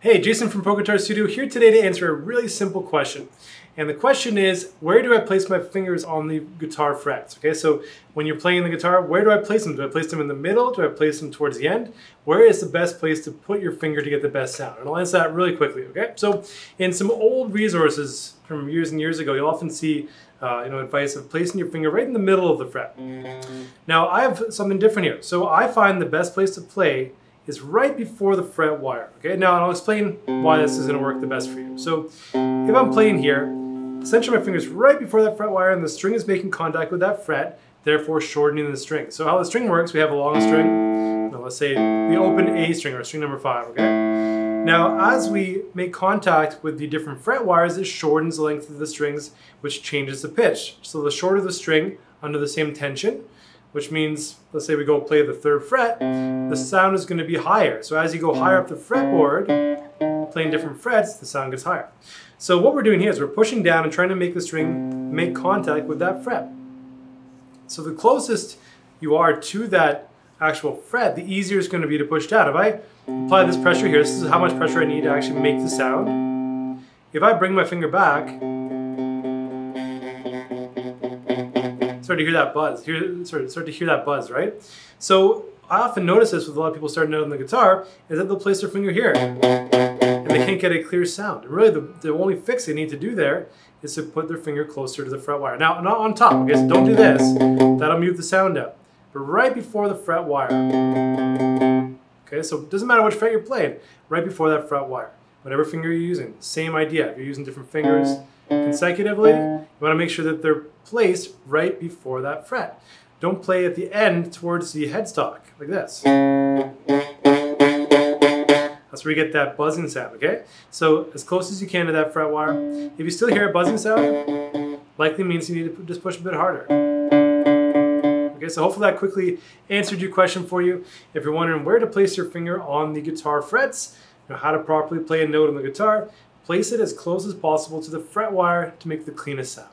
Hey, Jason from Pro Guitar Studio here today to answer a really simple question. And the question is, where do I place my fingers on the guitar frets? Okay, so when you're playing the guitar, where do I place them? Do I place them in the middle? Do I place them towards the end? Where is the best place to put your finger to get the best sound? And I'll answer that really quickly, okay? So in some old resources from years and years ago, you'll often see advice of placing your finger right in the middle of the fret. Now I have something different here. So I find the best place to play is right before the fret wire. Okay, now I'll explain why this is going to work the best for you. So if I'm playing here, the center of my finger is right before that fret wire and the string is making contact with that fret, therefore shortening the string. So how the string works, we have a long string, let's say the open A string or string number 5, okay? Now as we make contact with the different fret wires, it shortens the length of the strings, which changes the pitch. So the shorter the string under the same tension, which means, let's say we go play the 3rd fret, the sound is going to be higher. So as you go higher up the fretboard, playing different frets, the sound gets higher. So what we're doing here is we're pushing down and trying to make the string make contact with that fret. So the closest you are to that actual fret, the easier it's going to be to push down. If I apply this pressure here, this is how much pressure I need to actually make the sound. If I bring my finger back, start to hear that buzz. Start to hear that buzz, right? So I often notice this with a lot of people starting out on the guitar, is that they'll place their finger here and they can't get a clear sound. And really the only fix they need to do there is to put their finger closer to the fret wire. Now, not on top, okay, so don't do this. That'll mute the sound out. But right before the fret wire. Okay, so it doesn't matter which fret you're playing, right before that fret wire. Whatever finger you're using, same idea. If you're using different fingers consecutively, you want to make sure that they're placed right before that fret. Don't play at the end towards the headstock, like this. That's where you get that buzzing sound, okay? So as close as you can to that fret wire. If you still hear a buzzing sound, likely means you need to just push a bit harder. Okay, so hopefully that quickly answered your question for you. If you're wondering where to place your finger on the guitar frets, how to properly play a note on the guitar, place it as close as possible to the fret wire to make the cleanest sound.